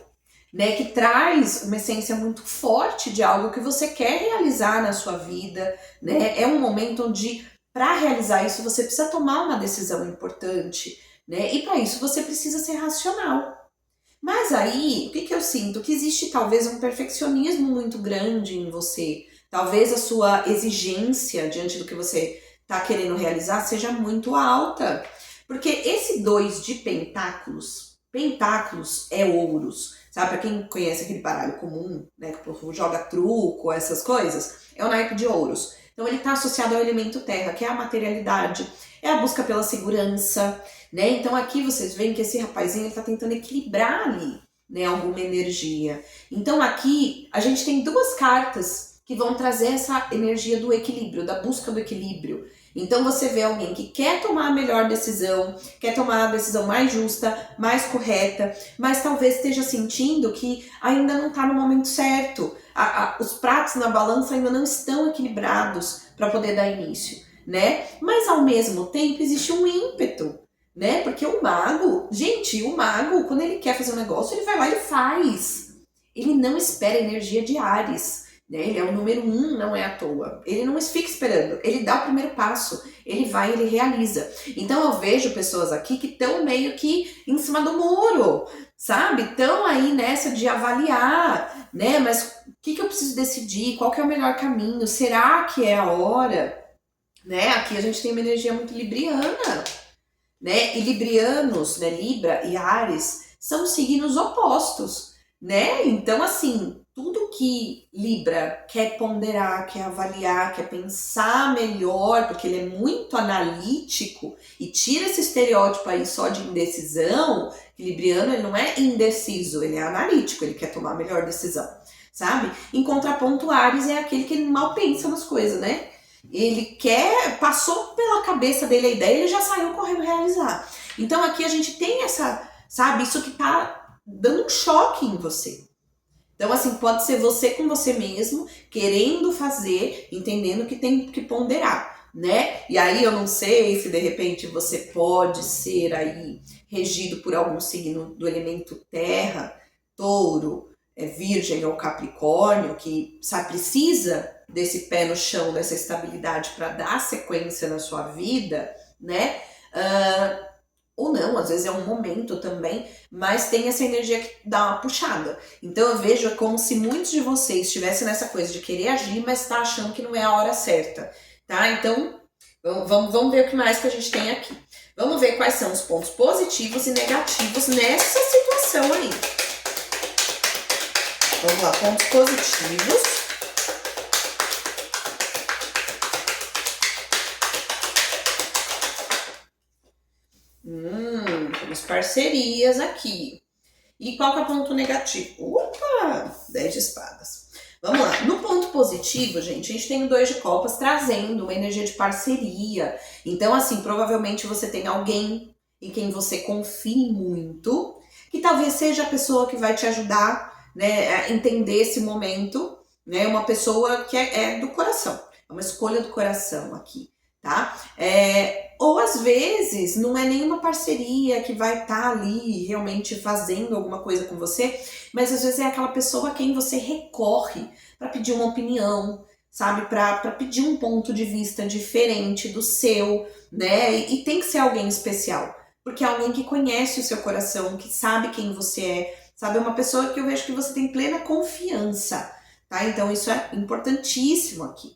né, que traz uma essência muito forte de algo que você quer realizar na sua vida, né? É um momento onde, para realizar isso, você precisa tomar uma decisão importante, né? E para isso você precisa ser racional. Mas aí, o que eu sinto? Que existe talvez um perfeccionismo muito grande em você. Talvez a sua exigência diante do que você está querendo realizar seja muito alta. Porque esse 2 de pentáculos é ouros. Sabe, pra quem conhece aquele baralho comum, né, que o povo joga truco, essas coisas, é o naipe de ouros. Então ele está associado ao elemento terra, que é a materialidade, é a busca pela segurança, né? Então aqui vocês veem que esse rapazinho está tentando equilibrar ali, né, alguma energia. Então aqui a gente tem 2 cartas que vão trazer essa energia do equilíbrio, da busca do equilíbrio. Então você vê alguém que quer tomar a melhor decisão, quer tomar a decisão mais justa, mais correta, mas talvez esteja sentindo que ainda não está no momento certo. Os pratos na balança ainda não estão equilibrados para poder dar início, né? Mas ao mesmo tempo existe um ímpeto, né? Porque o mago, gente, o mago, quando ele quer fazer um negócio, ele vai lá e faz. Ele não espera a energia de Áries. né? Ele é o número 1, não é à toa. Ele não fica esperando, ele dá o primeiro passo, ele vai, ele realiza. Então eu vejo pessoas aqui que estão meio que em cima do muro, sabe? Estão aí nessa de avaliar, né? Mas o que eu preciso decidir? Qual que é o melhor caminho? Será que é a hora? Né? Aqui a gente tem uma energia muito libriana, né? E librianos, né? Libra e Áries são signos opostos, né? Então, assim, tudo que Libra quer ponderar, quer avaliar, quer pensar melhor, porque ele é muito analítico e tira esse estereótipo aí só de indecisão. Libriano, ele não é indeciso, ele é analítico, ele quer tomar a melhor decisão, sabe? Em contraponto, Áries é aquele que mal pensa nas coisas, né? Ele quer, passou pela cabeça dele a ideia, ele já saiu correndo realizar. Então aqui a gente tem essa, sabe, isso que tá dando um choque em você. Então assim, pode ser você com você mesmo, querendo fazer, entendendo que tem que ponderar, né? E aí eu não sei se de repente você pode ser aí regido por algum signo do elemento terra, touro, virgem ou capricórnio, que sabe, precisa desse pé no chão, dessa estabilidade para dar sequência na sua vida, né? Ou não, às vezes é um momento também, mas tem essa energia que dá uma puxada. Então eu vejo como se muitos de vocês estivessem nessa coisa de querer agir, mas tá achando que não é a hora certa, tá? Então vamos ver o que mais que a gente tem aqui. Vamos ver quais são os pontos positivos e negativos nessa situação aí. Vamos lá, pontos positivos. Temos parcerias aqui. E qual que é o ponto negativo? Opa! 10 de espadas. Vamos lá. No ponto positivo, gente, a gente tem o 2 de copas trazendo uma energia de parceria. Então, assim, provavelmente você tem alguém em quem você confie muito, que talvez seja a pessoa que vai te ajudar, né, a entender esse momento, né? Uma pessoa que é do coração. É uma escolha do coração aqui, tá? Ou às vezes não é nenhuma parceria que vai estar ali realmente fazendo alguma coisa com você, mas às vezes é aquela pessoa a quem você recorre para pedir uma opinião, sabe? Para pedir um ponto de vista diferente do seu, né? E tem que ser alguém especial, porque é alguém que conhece o seu coração, que sabe quem você é, sabe? É uma pessoa que eu vejo que você tem plena confiança, tá? Então isso é importantíssimo aqui.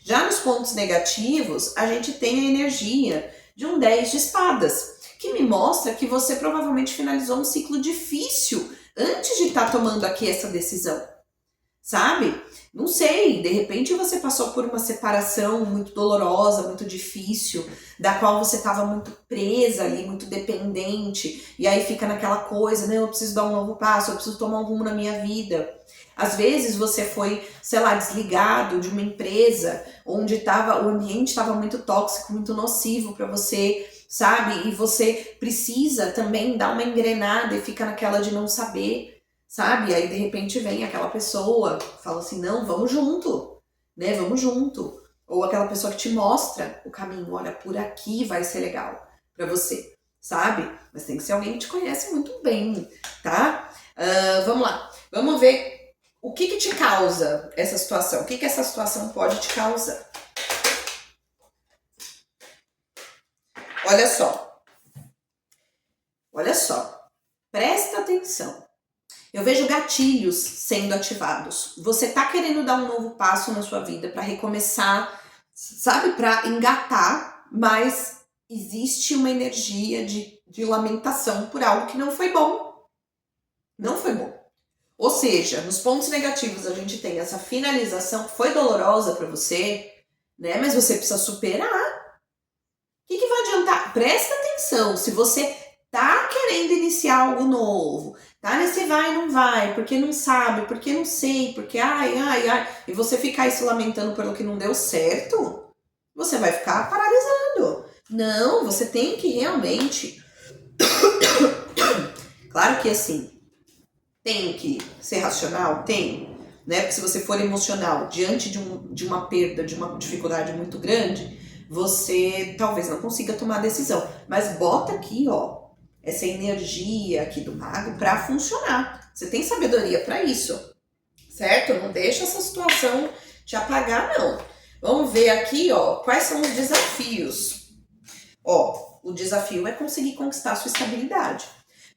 Já nos pontos negativos, a gente tem a energia de um 10 de espadas, que me mostra que você provavelmente finalizou um ciclo difícil antes de estar tomando aqui essa decisão, sabe? Não sei, de repente você passou por uma separação muito dolorosa, muito difícil, da qual você estava muito presa ali, muito dependente, e aí fica naquela coisa, né? Eu preciso dar um novo passo, eu preciso tomar um rumo na minha vida. Às vezes você foi, sei lá, desligado de uma empresa onde o ambiente estava muito tóxico, muito nocivo para você, sabe? E você precisa também dar uma engrenada e fica naquela de não saber, sabe? E aí de repente vem aquela pessoa, fala assim, não, vamos junto, né? Vamos junto. Ou aquela pessoa que te mostra o caminho, olha, por aqui vai ser legal para você, sabe? Mas tem que ser alguém que te conhece muito bem, tá? Vamos lá, vamos ver o que te causa essa situação? O que essa situação pode te causar? Olha só. Olha só. Presta atenção. Eu vejo gatilhos sendo ativados. Você tá querendo dar um novo passo na sua vida para recomeçar, sabe? Para engatar, mas existe uma energia de lamentação por algo que não foi bom. Não foi bom. Ou seja, nos pontos negativos a gente tem essa finalização que foi dolorosa para você, né? Mas você precisa superar. O que vai adiantar? Presta atenção, se você tá querendo iniciar algo novo, tá nesse vai e não vai, porque não sabe, porque não sei, porque ai, e você ficar aí se lamentando pelo que não deu certo, você vai ficar paralisando. Não, você tem que realmente... Claro que assim, tem que ser racional? Tem, né? Porque se você for emocional diante de uma perda, de uma dificuldade muito grande, você talvez não consiga tomar decisão. Mas bota aqui, ó, essa energia aqui do mago para funcionar. Você tem sabedoria para isso, certo? Não deixa essa situação te apagar, não. Vamos ver aqui, ó, quais são os desafios. Ó, o desafio é conseguir conquistar a sua estabilidade.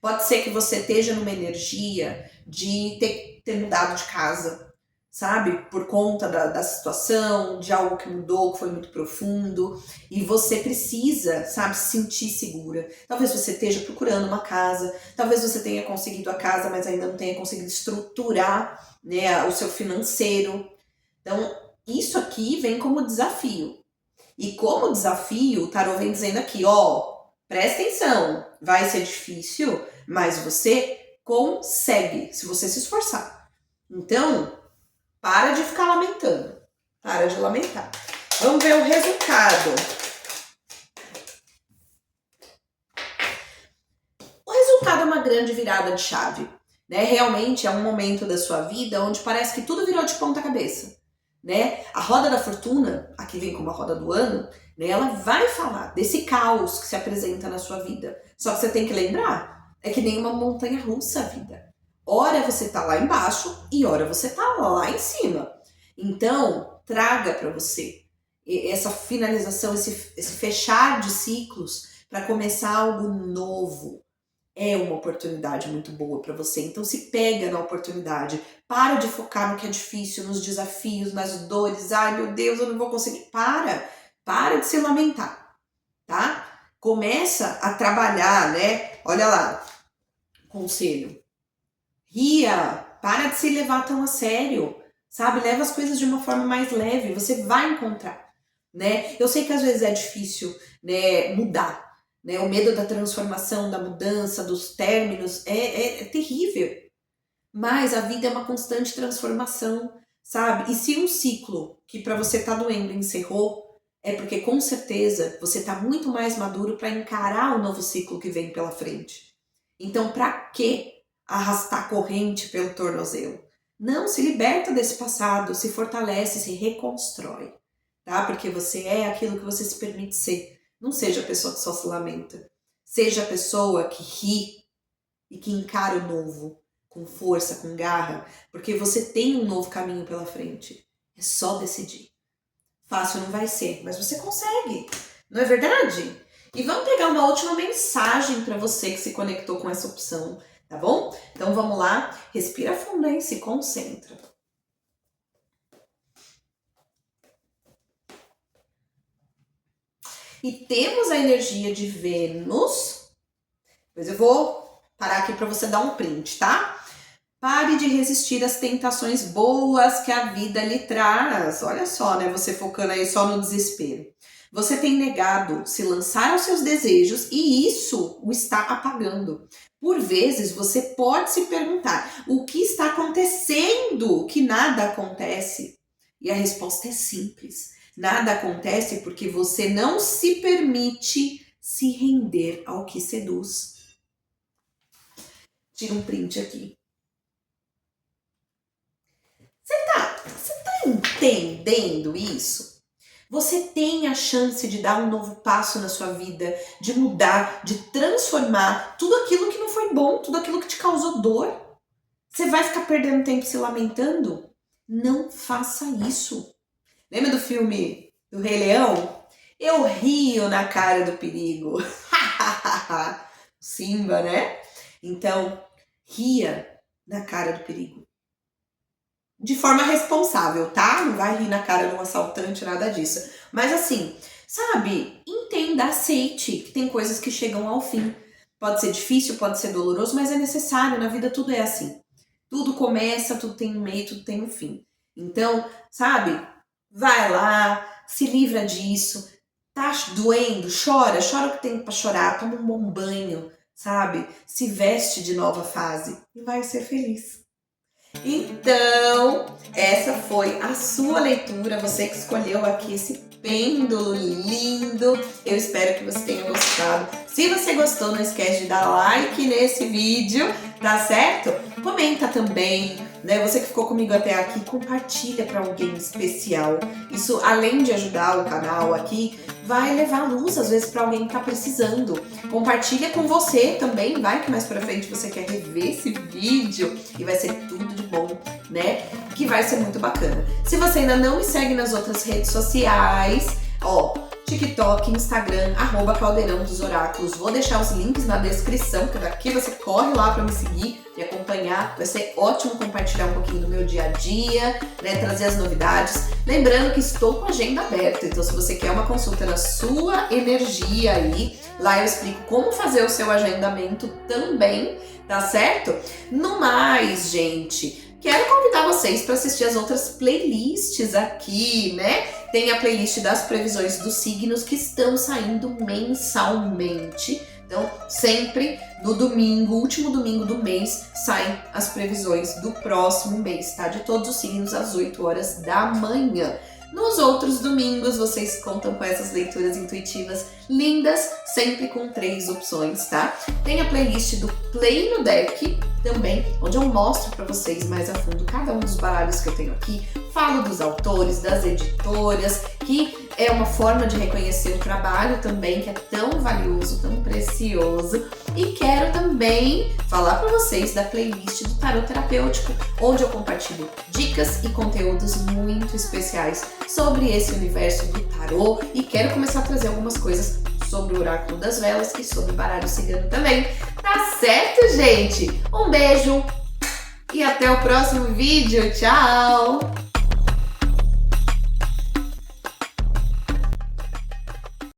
Pode ser que você esteja numa energia de ter mudado de casa, sabe? Por conta da situação, de algo que mudou, que foi muito profundo. E você precisa, sabe, se sentir segura. Talvez você esteja procurando uma casa, talvez você tenha conseguido a casa, mas ainda não tenha conseguido estruturar, né, o seu financeiro. Então, isso aqui vem como desafio. E como desafio, o tarô vem dizendo aqui, ó, presta atenção, vai ser difícil, mas você consegue, se você se esforçar. Então, para de ficar lamentando, para de lamentar. Vamos ver o resultado. O resultado é uma grande virada de chave, né? Realmente é um momento da sua vida onde parece que tudo virou de ponta cabeça. Né? A roda da fortuna, aqui vem como a roda do ano, né? Ela vai falar desse caos que se apresenta na sua vida. Só que você tem que lembrar, é que nem uma montanha russa a vida. Ora você tá lá embaixo e ora você tá lá em cima. Então, traga para você essa finalização, esse fechar de ciclos para começar algo novo. É uma oportunidade muito boa para você. Então se pega na oportunidade. Para de focar no que é difícil, nos desafios, nas dores. Ai, meu Deus, eu não vou conseguir. Para de se lamentar, tá? Começa a trabalhar, né? Olha lá, conselho. Ria, para de se levar tão a sério, sabe? Leva as coisas de uma forma mais leve, você vai encontrar, né? Eu sei que às vezes é difícil, né, mudar, né? O medo da transformação, da mudança, dos términos é terrível. Mas a vida é uma constante transformação, sabe? E se um ciclo que para você tá doendo encerrou, é porque com certeza você tá muito mais maduro para encarar o novo ciclo que vem pela frente. Então, para que arrastar corrente pelo tornozelo? Não, se liberta desse passado, se fortalece, se reconstrói, tá? Porque você é aquilo que você se permite ser. Não seja a pessoa que só se lamenta. Seja a pessoa que ri e que encara o novo com força, com garra, porque você tem um novo caminho pela frente. É só decidir. Fácil não vai ser, mas você consegue. Não é verdade? E vamos pegar uma última mensagem para você que se conectou com essa opção, tá bom? Então vamos lá, respira fundo aí, se concentra. E temos a energia de Vênus. Depois eu vou parar aqui para você dar um print, tá? Pare de resistir às tentações boas que a vida lhe traz. Olha só, né? Você focando aí só no desespero. Você tem negado se lançar aos seus desejos e isso o está apagando. Por vezes você pode se perguntar: o que está acontecendo que nada acontece? E a resposta é simples. Nada acontece porque você não se permite se render ao que seduz. Tira um print aqui. Você tá entendendo isso? Você tem a chance de dar um novo passo na sua vida, de mudar, de transformar tudo aquilo que não foi bom, tudo aquilo que te causou dor. Você vai ficar perdendo tempo se lamentando? Não faça isso. Lembra do filme do Rei Leão? Eu rio na cara do perigo. Simba, né? Então, ria na cara do perigo. De forma responsável, tá? Não vai rir na cara de um assaltante, nada disso. Mas assim, sabe? Entenda, aceite que tem coisas que chegam ao fim. Pode ser difícil, pode ser doloroso, mas é necessário. Na vida tudo é assim. Tudo começa, tudo tem um meio, tudo tem um fim. Então, sabe? Vai lá, se livra disso. Tá doendo? Chora o que tem pra chorar. Toma um bom banho, sabe? Se veste de nova fase e vai ser feliz. Então, essa foi a sua leitura, você que escolheu aqui esse pêndulo lindo. Eu espero que você tenha gostado. Se você gostou, não esquece de dar like nesse vídeo, tá certo? Comenta também, né? Você que ficou comigo até aqui, compartilha para alguém especial. Isso, além de ajudar o canal aqui, vai levar luz às vezes para alguém que tá precisando. Compartilha com você também, vai que mais pra frente você quer rever esse vídeo e vai ser tudo de bom, né? Que vai ser muito bacana. Se você ainda não me segue nas outras redes sociais, ó, TikTok, Instagram, @Caldeirão dos Oráculos. Vou deixar os links na descrição, que daqui você corre lá para me seguir e acompanhar. Vai ser ótimo compartilhar um pouquinho do meu dia a dia, né, trazer as novidades. Lembrando que estou com a agenda aberta, então se você quer uma consulta na sua energia aí, lá eu explico como fazer o seu agendamento também, tá certo? No mais, gente, quero convidar vocês para assistir as outras playlists aqui, né? Tem a playlist das previsões dos signos que estão saindo mensalmente. Então, sempre no domingo, último domingo do mês, saem as previsões do próximo mês, tá? De todos os signos às 8 horas da manhã. Nos outros domingos, vocês contam com essas leituras intuitivas lindas, sempre com 3 opções, tá? Tem a playlist do Play no Deck também, onde eu mostro para vocês mais a fundo cada um dos baralhos que eu tenho aqui, falo dos autores, das editoras, que é uma forma de reconhecer o trabalho também, que é tão valioso, tão precioso. E quero também falar para vocês da playlist do Tarot Terapêutico, onde eu compartilho dicas e conteúdos muito especiais sobre esse universo do tarot e quero começar a trazer algumas coisas sobre o Oráculo das Velas e sobre o baralho cigano também. Tá certo, gente? Um beijo e até o próximo vídeo. Tchau!